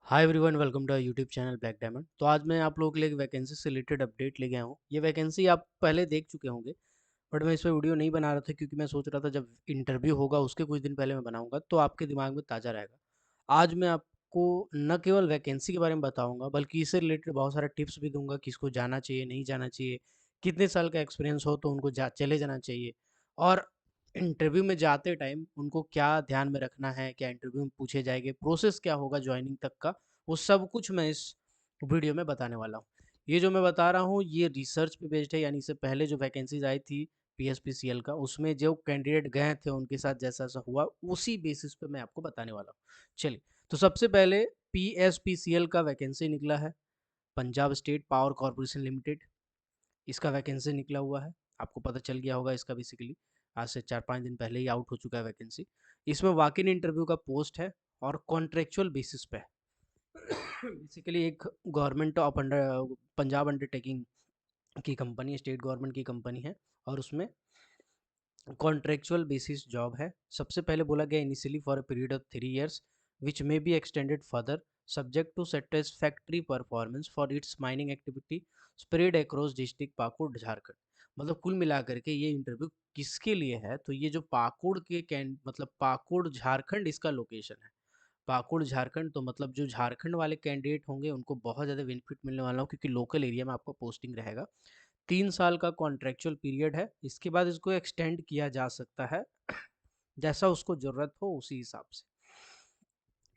Hi everyone, welcome to YouTube channel Black Diamond. तो आज मैं आप लोगों के लिए एक वैकेंसी से रिलेटेड अपडेट ले गया हूँ। ये वैकेंसी आप पहले देख चुके होंगे, बट मैं इस पर वीडियो नहीं बना रहा था क्योंकि मैं सोच रहा था जब इंटरव्यू होगा उसके कुछ दिन पहले मैं बनाऊंगा तो आपके दिमाग में ताज़ा रहेगा। आज मैं आपको न केवल वैकेंसी के बारे में बताऊंगा बल्कि इससे रिलेटेड बहुत सारे टिप्स भी दूंगा, किसको जाना चाहिए नहीं जाना चाहिए, कितने साल का एक्सपीरियंस हो तो उनको चले जाना चाहिए, और इंटरव्यू में जाते टाइम उनको क्या ध्यान में रखना है, क्या इंटरव्यू में पूछे जाएंगे, प्रोसेस क्या होगा ज्वाइनिंग तक का, वो सब कुछ मैं इस वीडियो में बताने वाला हूँ। ये जो मैं बता रहा हूँ ये रिसर्च पे बेस्ड है, यानी इससे पहले जो वैकेंसीज आई थी पीएसपीसीएल का, उसमें जो कैंडिडेट गए थे उनके साथ जैसा ऐसा हुआ उसी बेसिस पे मैं आपको बताने वाला हूँ। चलिए, तो सबसे पहले पीएसपीसीएल का वैकेंसी निकला है, Punjab state power corporation limited. इसका वैकेंसी निकला हुआ है, आपको पता चल गया होगा इसका बेसिकली, आज से 4-5 दिन पहले ही आउट हो चुका है वैकेंसी। इसमें वॉक इन इंटरव्यू का पोस्ट है और कॉन्ट्रेक्चुअल बेसिस पे है। बेसिकली एक government of under Punjab undertaking की कंपनी, स्टेट गवर्नमेंट की कंपनी है, और उसमें कॉन्ट्रेक्चुअल बेसिस जॉब है। सबसे पहले बोला गया initially for a period of 3 years which may be extended further subject to satisfactory performance for its mining activity spread across district Pakur Jharkhand. मतलब कुल मिलाकर के ये इंटरव्यू किसके लिए है, तो ये जो पाकुड़ के कैंड मतलब पाकुड़ झारखंड इसका लोकेशन है। पाकुड़ झारखंड, तो मतलब जो झारखंड वाले कैंडिडेट होंगे उनको बहुत ज़्यादा बेनिफिट मिलने वाला हो क्योंकि लोकल एरिया में आपको पोस्टिंग रहेगा। 3 साल का कॉन्ट्रेक्चुअल पीरियड है, इसके बाद इसको एक्सटेंड किया जा सकता है जैसा उसको ज़रूरत हो उसी हिसाब से।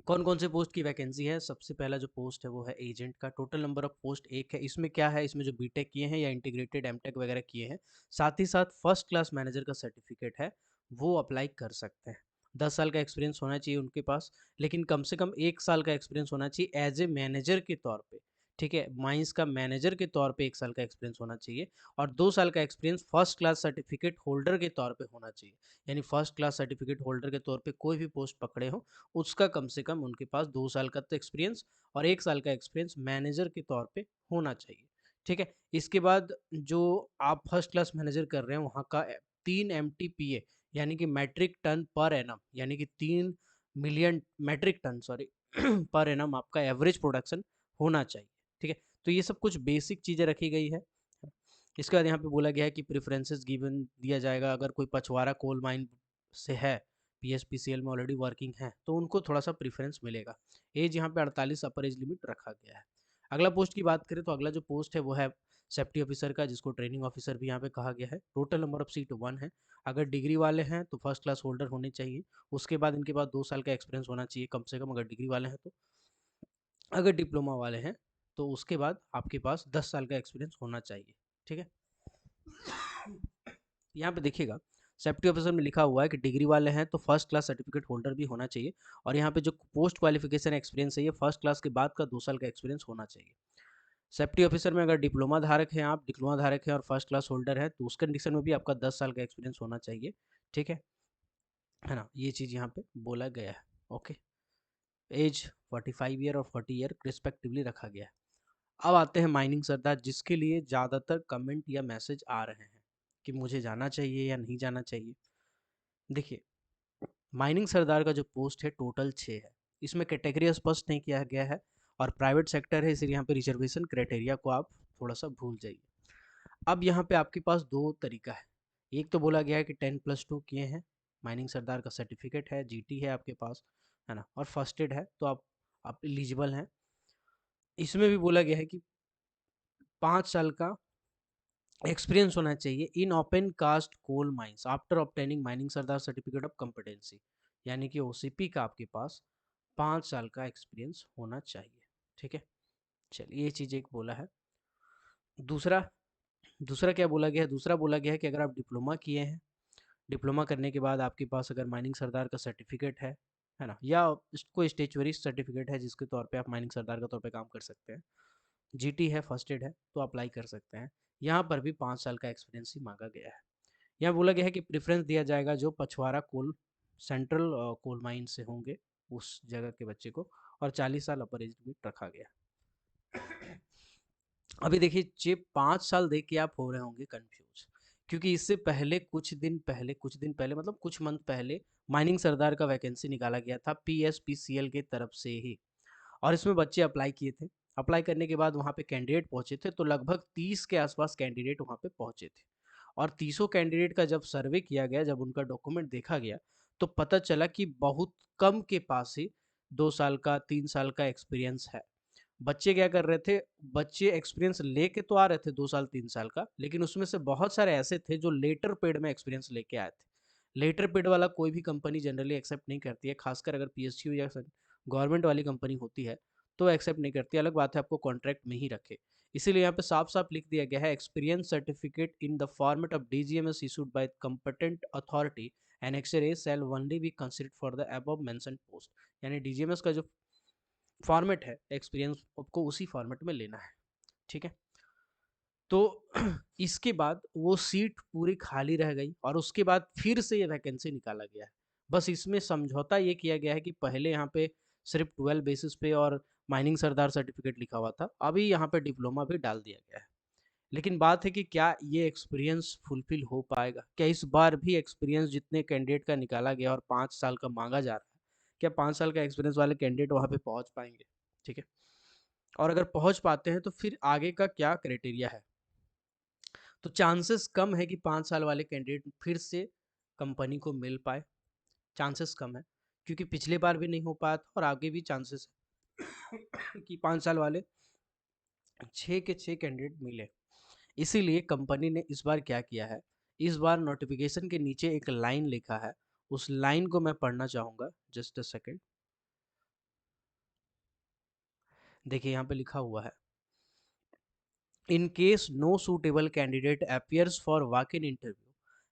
कौन कौन से पोस्ट की वैकेंसी है, सबसे पहला जो पोस्ट है वो है एजेंट का। टोटल नंबर ऑफ पोस्ट एक है। इसमें क्या है, इसमें जो बीटेक किए हैं या इंटीग्रेटेड एमटेक वगैरह किए हैं, साथ ही साथ फर्स्ट क्लास मैनेजर का सर्टिफिकेट है, वो अप्लाई कर सकते हैं। 10 साल का एक्सपीरियंस होना चाहिए उनके पास, लेकिन कम से कम 1 साल का एक्सपीरियंस होना चाहिए एज ए मैनेजर के तौर पे। ठीक है, माइंस का मैनेजर के तौर पे 1 साल का एक्सपीरियंस होना चाहिए, और 2 साल का experience first class certificate holder के तौर पे होना चाहिए। यानी फर्स्ट क्लास सर्टिफिकेट होल्डर के तौर पे कोई भी पोस्ट पकड़े हो उसका कम से कम उनके पास 2 साल का तो एक्सपीरियंस और 1 साल का एक्सपीरियंस मैनेजर के तौर पे होना चाहिए। ठीक है, इसके बाद जो आप फर्स्ट क्लास मैनेजर कर रहे हैं वहाँ का 3 MTPA यानी कि मैट्रिक टन पर एनम, यानी कि 3 मिलियन मैट्रिक टन, सॉरी, पर एनम आपका एवरेज प्रोडक्शन होना चाहिए। ठीक है, तो ये सब कुछ बेसिक चीज़ें रखी गई है। इसके बाद यहाँ पे बोला गया है कि प्रेफरेंसेस गिवन दिया जाएगा, अगर कोई पछवाड़ा कोल माइन से है, पीएसपीसीएल में ऑलरेडी वर्किंग है, तो उनको थोड़ा सा प्रेफरेंस मिलेगा। एज यहाँ पे 48 अपर एज लिमिट रखा गया है। अगला पोस्ट की बात करें तो अगला जो पोस्ट है वो है सेफ्टी ऑफिसर का, जिसको ट्रेनिंग ऑफिसर भी यहाँ पे कहा गया है। टोटल नंबर ऑफ सीट 1 है। अगर डिग्री वाले हैं तो फर्स्ट क्लास होल्डर होने चाहिए, उसके बाद इनके पास 2 साल का एक्सपीरियंस होना चाहिए कम से कम, अगर डिग्री वाले हैं तो। अगर डिप्लोमा वाले हैं तो उसके बाद आपके पास 10 साल का एक्सपीरियंस होना चाहिए। ठीक है, यहाँ पे देखिएगा सेफ्टी ऑफिसर में लिखा हुआ है कि डिग्री वाले हैं तो फर्स्ट क्लास सर्टिफिकेट होल्डर भी होना चाहिए, और यहाँ पे जो पोस्ट क्वालिफिकेशन एक्सपीरियंस है ये फर्स्ट क्लास के बाद का 2 साल का एक्सपीरियंस होना चाहिए। सेफ्टी ऑफिसर में अगर डिप्लोमा धारक हैं, आप डिप्लोमा धारक हैं और फर्स्ट क्लास होल्डर है तो उस कंडीशन में भी आपका 10 साल का एक्सपीरियंस होना चाहिए। ठीक है ना, ये चीज़ यहाँ पे बोला गया है। ओके, एज 45 ईयर और 40 ईयर रिस्पेक्टिवली रखा गया है। अब आते हैं माइनिंग सरदार, जिसके लिए ज़्यादातर कमेंट या मैसेज आ रहे हैं कि मुझे जाना चाहिए या नहीं जाना चाहिए। देखिए, माइनिंग सरदार का जो पोस्ट है टोटल 6 है। इसमें कैटेगरी स्पष्ट नहीं किया गया है और प्राइवेट सेक्टर है, इसलिए यहाँ पे रिजर्वेशन क्राइटेरिया को आप थोड़ा सा भूल जाइए। अब यहाँ पे आपके पास दो तरीका है। एक तो बोला गया है कि 10+2 किए हैं, माइनिंग सरदार का सर्टिफिकेट है, जीटी है आपके पास, है ना, और फर्स्ट एड है, तो आप एलिजिबल हैं। इसमें भी बोला गया है कि 5 साल का एक्सपीरियंस होना चाहिए in open cast coal mines after obtaining mining sardar certificate of competency, यानी कि ओसीपी का आपके पास 5 साल का एक्सपीरियंस होना चाहिए। ठीक है, चलिए ये चीज़ एक बोला है। दूसरा दूसरा क्या बोला गया है, दूसरा बोला गया है कि अगर आप डिप्लोमा किए हैं, डिप्लोमा करने के बाद आपके पास अगर माइनिंग सरदार का सर्टिफिकेट है ना, या कोई स्टेचुरी सर्टिफिकेट है जिसके तौर पे आप माइनिंग सरदार के तौर पे काम कर सकते हैं, जीटी है, फर्स्ट एड है, तो अप्लाई कर सकते हैं। यहाँ पर भी 5 साल का एक्सपीरियंस ही मांगा गया है। यहाँ बोला गया है कि प्रेफरेंस दिया जाएगा जो पछवाड़ा कोल सेंट्रल कोल माइन से होंगे उस जगह के बच्चे को, और 40 साल अपर एज लिमिट रखा गया। अभी देखिए, ये 5 साल देख के आप हो रहे होंगे कंफ्यूज, क्योंकि इससे पहले कुछ दिन पहले मतलब कुछ मंथ पहले माइनिंग सरदार का वैकेंसी निकाला गया था पीएसपीसीएल के तरफ से ही, और इसमें बच्चे अप्लाई किए थे। अप्लाई करने के बाद वहाँ पे कैंडिडेट पहुँचे थे, तो लगभग 30 के आसपास कैंडिडेट वहाँ पे पहुँचे थे। और 30 कैंडिडेट का जब सर्वे किया गया, जब उनका डॉक्यूमेंट देखा गया, तो पता चला कि बहुत कम के पास ही 2 साल का, 3 साल का एक्सपीरियंस है। बच्चे क्या कर रहे थे, बच्चे एक्सपीरियंस लेके तो आ रहे थे 2 साल 3 साल का, लेकिन उसमें से बहुत सारे ऐसे थे जो लेटर पेड में एक्सपीरियंस लेके आए थे। लेटर पेड वाला कोई भी कंपनी जनरली एक्सेप्ट नहीं करती है, खासकर अगर पीएसयू या गवर्नमेंट वाली कंपनी होती है, तो एक्सेप्ट नहीं करती। अलग बात है आपको कॉन्ट्रैक्ट में ही रखे। इसीलिए यहाँ पे साफ-साफ लिख दिया गया है, experience certificate in the format of DGMS issued by competent authority annexure A shall only be considered for the above mentioned post. यानी डीजीएमएस का जो फॉर्मेट है एक्सपीरियंस, आपको उसी फॉर्मेट में लेना है। ठीक है, तो इसके बाद वो सीट पूरी खाली रह गई और उसके बाद फिर से ये वैकेंसी निकाला गया है। बस इसमें समझौता ये किया गया है कि पहले यहाँ पे सिर्फ 12 बेसिस पे और माइनिंग सरदार सर्टिफिकेट लिखा हुआ था, अभी यहाँ पे डिप्लोमा भी डाल दिया गया है। लेकिन बात है कि क्या ये एक्सपीरियंस फुलफिल हो पाएगा? क्या इस बार भी एक्सपीरियंस जितने कैंडिडेट का निकाला गया और 5 साल का मांगा जा रहा है, क्या 5 साल का एक्सपीरियंस वाले कैंडिडेट वहाँ पे पहुँच पाएंगे? ठीक है, और अगर पहुँच पाते हैं तो फिर आगे का क्या क्राइटेरिया है? तो चांसेस कम है कि 5 साल वाले कैंडिडेट फिर से कंपनी को मिल पाए, चांसेस कम है, क्योंकि पिछले बार भी नहीं हो पाया था और आगे भी चांसेस है कि 5 साल वाले 6 के 6 कैंडिडेट मिले। इसीलिए कंपनी ने इस बार क्या किया है, इस बार नोटिफिकेशन के नीचे एक लाइन लिखा है, उस लाइन को मैं पढ़ना चाहूँगा, जस्ट अ सेकंड। देखिए यहाँ पे लिखा हुआ है, in case no suitable candidate appears for walk-in interview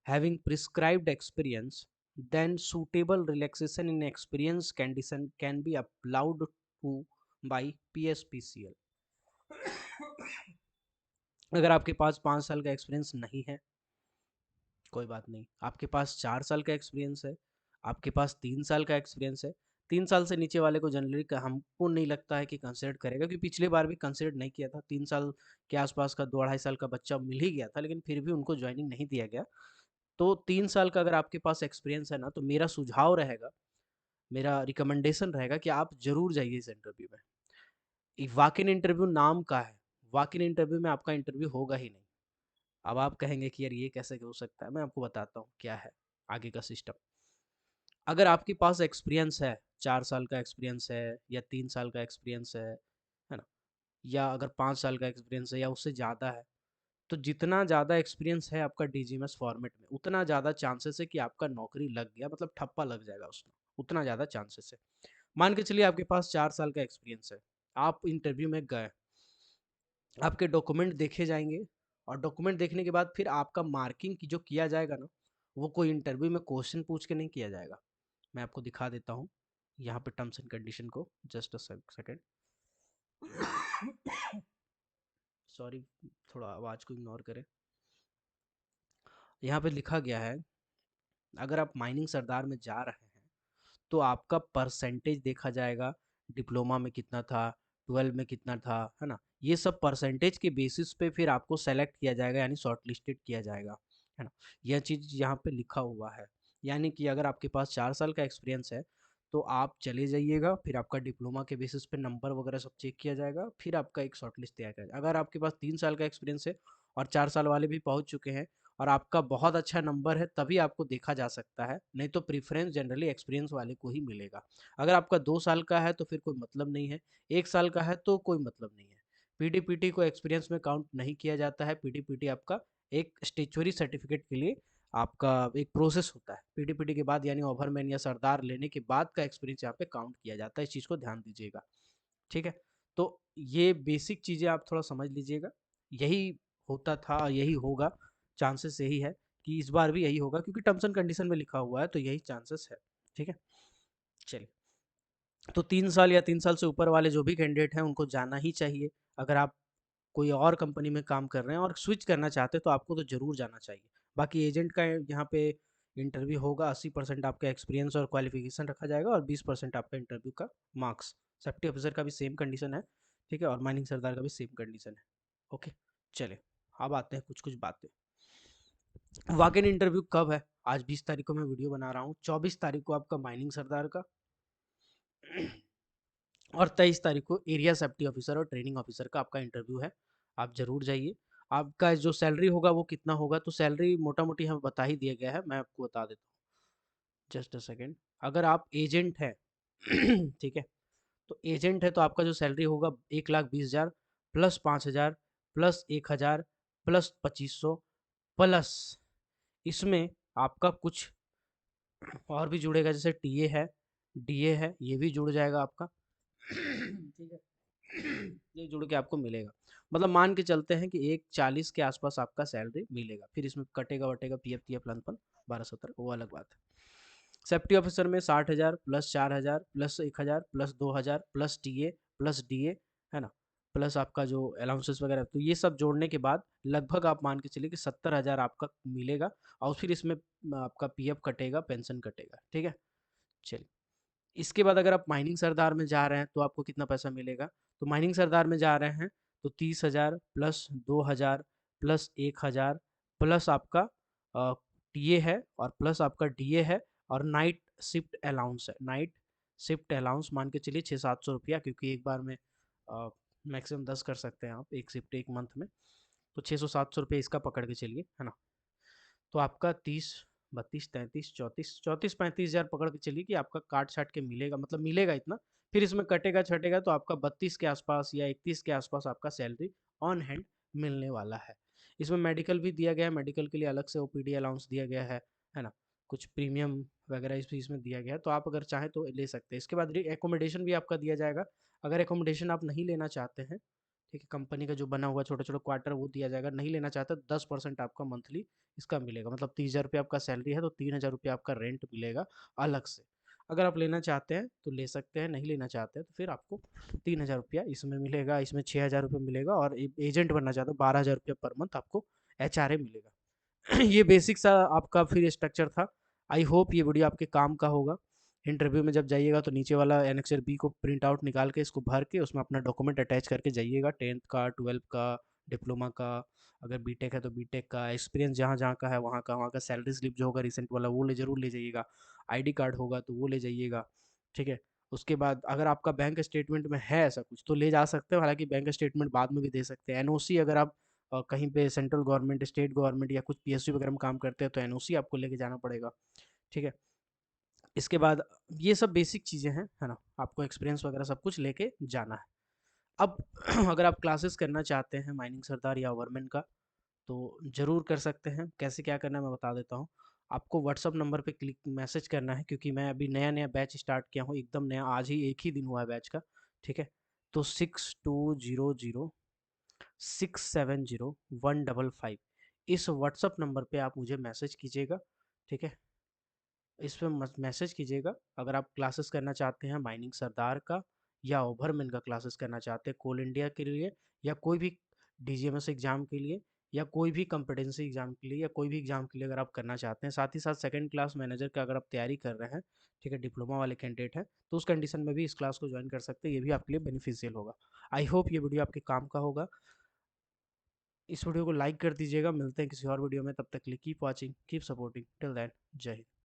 having prescribed experience, then suitable relaxation in experience condition can be allowed to by PSPCL। अगर आपके पास 5 साल का एक्सपीरियंस नहीं है, कोई बात नहीं, आपके पास 4 साल का एक्सपीरियंस है, आपके पास 3 साल का एक्सपीरियंस है, 3 साल से नीचे वाले को जनरली हमको नहीं लगता है कि कंसिडर करेगा, क्योंकि पिछली बार भी कंसिडर नहीं किया था। 3 साल के आसपास का 2 ढाई साल का बच्चा मिल ही गया था, लेकिन फिर भी उनको ज्वाइनिंग नहीं दिया गया। तो 3 साल का अगर आपके पास एक्सपीरियंस है ना, तो मेरा सुझाव रहेगा, मेरा रिकमेंडेशन रहेगा कि आप ज़रूर जाइए इस इंटरव्यू में। वॉक इन इंटरव्यू नाम का है, वॉक इन इंटरव्यू में आपका इंटरव्यू होगा ही नहीं। अब आप कहेंगे कि यार ये कैसे हो सकता है, मैं आपको बताता हूँ क्या है आगे का सिस्टम। अगर आपके पास एक्सपीरियंस है, 4 साल का एक्सपीरियंस है या 3 साल का एक्सपीरियंस है ना? या अगर 5 साल का एक्सपीरियंस है या उससे ज़्यादा है, तो जितना ज़्यादा एक्सपीरियंस है आपका डीजीएमएस फॉर्मेट में, उतना ज़्यादा चांसेस है कि आपका नौकरी लग गया, मतलब ठप्पा लग जाएगा उसमें, उतना ज़्यादा चांसेस है। मान के चलिए आपके पास 4 साल का एक्सपीरियंस है, आप इंटरव्यू में गए, आपके डॉक्यूमेंट देखे जाएँगे और डॉक्यूमेंट देखने के बाद फिर आपका मार्किंग की जो किया जाएगा ना, वो कोई इंटरव्यू में क्वेश्चन पूछ के नहीं किया जाएगा। मैं आपको दिखा देता हूँ यहाँ पे टर्म्स एंड कंडीशन को, जस्ट अ सेकंड। सॉरी, थोड़ा आवाज़ को इग्नोर करें। यहाँ पे लिखा गया है, अगर आप माइनिंग सरदार में जा रहे हैं तो आपका परसेंटेज देखा जाएगा, डिप्लोमा में कितना था, 12 में कितना था, है ना? ये सब परसेंटेज के बेसिस पे फिर आपको सेलेक्ट किया जाएगा, यानी शॉर्टलिस्टेड किया जाएगा, है ना? यह चीज़ यहाँ पे लिखा हुआ है। यानी कि अगर आपके पास 4 साल का एक्सपीरियंस है, तो आप चले जाइएगा, फिर आपका डिप्लोमा के बेसिस पे नंबर वगैरह सब चेक किया जाएगा, फिर आपका एक शॉर्टलिस्ट तैयार किया जाएगा। अगर आपके पास 3 साल का एक्सपीरियंस है और 4 साल वाले भी पहुँच चुके हैं और आपका बहुत अच्छा नंबर है, तभी आपको देखा जा सकता है, नहीं तो प्रेफ़रेंस जनरली एक्सपीरियंस वाले को ही मिलेगा। अगर आपका 2 साल का है तो फिर कोई मतलब नहीं है, 1 साल का है तो कोई मतलब नहीं है। पीटी-पीटी को एक्सपीरियंस में काउंट नहीं किया जाता है, पीटी-पीटी आपका एक स्टैच्यूटरी सर्टिफिकेट के लिए आपका एक प्रोसेस होता है। पीटी-पीटी के बाद यानी ओवरमैन या सरदार लेने के बाद का एक्सपीरियंस यहाँ पे काउंट किया जाता है, इस चीज़ को ध्यान दीजिएगा, ठीक है? तो ये बेसिक चीज़ें आप थोड़ा समझ लीजिएगा, यही होता था और यही होगा, चांसेस यही है कि इस बार भी यही होगा, क्योंकि टर्म्स एंड कंडीशन में लिखा हुआ है, तो यही चांसेस है, ठीक है? चलिए, तो 3 साल या 3 साल से ऊपर वाले जो भी कैंडिडेट हैं उनको जाना ही चाहिए। अगर आप कोई और कंपनी में काम कर रहे हैं और स्विच करना चाहते हैं तो आपको तो ज़रूर जाना चाहिए। बाकी एजेंट का यहाँ पे इंटरव्यू होगा, 80% आपका एक्सपीरियंस और क्वालिफिकेशन रखा जाएगा और 20% आपका इंटरव्यू का मार्क्स। सेफ्टी ऑफिसर का भी सेम कंडीशन है, ठीक है? और माइनिंग सरदार का भी सेम कंडीशन है। ओके, चलिए, अब आते हैं कुछ-कुछ बातें। वॉक इन इंटरव्यू कब है? आज 20 तारीख को मैं वीडियो बना रहा हूँ, 24 तारीख को आपका माइनिंग सरदार का और 23 तारीख को एरिया सेफ्टी ऑफिसर और ट्रेनिंग ऑफिसर का आपका इंटरव्यू है, आप ज़रूर जाइए। आपका जो सैलरी होगा वो कितना होगा, तो सैलरी मोटा मोटी हमें बता ही दिया गया है, मैं आपको बता देता हूँ, जस्ट अ सेकेंड। अगर आप एजेंट हैं ठीक है, तो एजेंट है तो आपका जो सैलरी होगा 1,20,000 प्लस 5,000 प्लस 1,000 प्लस 2,500 प्लस इसमें आपका कुछ और भी जुड़ेगा, जैसे टीए है, डीए है, ये भी जुड़ जाएगा आपका ठीक है ये जुड़ के आपको मिलेगा। मतलब मान के चलते हैं कि 1,40 के आसपास आपका सैलरी मिलेगा, फिर इसमें कटेगा वटेगा पीएफ टीएफ लनपन 12-17 वो अलग बात है। सेफ्टी ऑफिसर में 60,000 plus 4,000 plus 1,000 plus 2,000 plus TA plus DA, है ना, प्लस आपका जो अलाउंसेस वगैरह, तो ये सब जोड़ने के बाद लगभग आप मान के चलिए कि 70,000 आपका मिलेगा। और फिर इसमें आपका पीएफ कटेगा, पेंशन कटेगा, ठीक है। चलिए, इसके बाद अगर आप माइनिंग सरदार में जा रहे हैं तो आपको कितना पैसा मिलेगा, तो माइनिंग सरदार में जा रहे हैं तो 30,000 प्लस 2,000 प्लस 1,000 प्लस आपका टीए है और प्लस आपका डीए है और नाइट शिफ्ट अलाउंस है। नाइट शिफ्ट अलाउंस मान के चलिए 600-700 रुपया, क्योंकि एक बार में मैक्सिमम 10 कर सकते हैं आप एक शिफ्ट एक मंथ में, तो 600-700 रुपये इसका पकड़ के चलिए, है ना। तो आपका 30, 32, 33, 34, 34, 35,000 पकड़ के चलिए कि आपका काट छाट के मिलेगा, मतलब मिलेगा इतना। फिर इसमें कटेगा छटेगा तो आपका 32 के आसपास या 31 के आसपास आपका सैलरी ऑन हैंड मिलने वाला है। इसमें मेडिकल भी दिया गया है, मेडिकल के लिए अलग से ओपीडी अलाउंस दिया गया है ना, कुछ प्रीमियम वगैरह इस भी इसमें दिया गया है, तो आप अगर चाहें तो ले सकते हैं। इसके बाद एकोमोडेशन भी आपका दिया जाएगा। अगर एकोमोडेशन आप नहीं लेना चाहते हैं, ठीक है, कंपनी का जो बना हुआ छोटा छोटा क्वार्टर वो दिया जाएगा, नहीं लेना चाहते 10% आपका मंथली इसका मिलेगा, मतलब 30,000 रुपये आपका सैलरी है तो 3,000 रुपये आपका रेंट मिलेगा अलग से। अगर आप लेना चाहते हैं तो ले सकते हैं, नहीं लेना चाहते हैं तो फिर आपको 3,000 रुपया इसमें मिलेगा, इसमें 6,000 रुपये मिलेगा, और एजेंट बनना चाहते हो 12,000 रुपया पर मंथ आपको एचआरए मिलेगा ये बेसिक सा आपका फिर स्ट्रक्चर था। आई होप ये वीडियो आपके काम का होगा। इंटरव्यू में जब जाइएगा तो नीचे वाला एनेक्सर बी को प्रिंट आउट निकाल के इसको भर के उसमें अपना डॉक्यूमेंट अटैच करके जाइएगा, 10th का, 12th का, डिप्लोमा का, अगर बीटेक है तो बीटेक का, एक्सपीरियंस जहाँ जहाँ का है वहाँ का सैलरी स्लिप जो होगा रिसेंट वाला वो जरूर ले जाइएगा, आईडी कार्ड होगा तो वो ले जाइएगा, ठीक है। उसके बाद अगर आपका बैंक स्टेटमेंट में है ऐसा कुछ तो ले जा सकते हो, हालांकि बैंक स्टेटमेंट बाद में भी दे सकते हैं। एनओसी अगर आप कहीं पे सेंट्रल गवर्नमेंट, स्टेट गवर्नमेंट या कुछ पीएसयू वगैरह में काम करते हैं तो एनओसी आपको लेके जाना पड़ेगा, ठीक है। इसके बाद ये सब बेसिक चीज़ें हैं, है ना, आपको एक्सपीरियंस वगैरह सब कुछ लेके जाना है। अब अगर आप क्लासेस करना चाहते हैं माइनिंग सरदार या ओवरमैन का तो ज़रूर कर सकते हैं। कैसे क्या करना है मैं बता देता हूँ। आपको व्हाट्सअप नंबर पे क्लिक मैसेज करना है, क्योंकि मैं अभी नया नया बैच स्टार्ट किया हूँ, एकदम नया, आज ही एक ही दिन हुआ है बैच का, ठीक है। तो 6200 670 155 इस व्हाट्सअप नंबर पे आप मुझे मैसेज कीजिएगा, ठीक है। इस पे मैसेज कीजिएगा अगर आप क्लासेस करना चाहते हैं माइनिंग सरदार का या ओवरमैन का क्लासेस करना चाहते हैं कोल इंडिया के लिए, या कोई भी डीजीएमएस एग्ज़ाम के लिए, या कोई भी कॉम्पिटेंसी एग्ज़ाम के लिए, या कोई भी एग्ज़ाम के लिए अगर आप करना चाहते हैं। साथ ही साथ सेकंड क्लास मैनेजर का अगर आप तैयारी कर रहे हैं, ठीक है, डिप्लोमा वाले कैंडिडेट हैं, तो उस कंडीशन में भी इस क्लास को ज्वाइन कर सकते हैं, ये भी आपके लिए बेनिफिशियल होगा। आई होप ये वीडियो आपके काम का होगा। इस वीडियो को लाइक कर दीजिएगा। मिलते हैं किसी और वीडियो में, तब तक के लिए keep watching, keep supporting, till then Jai Hind.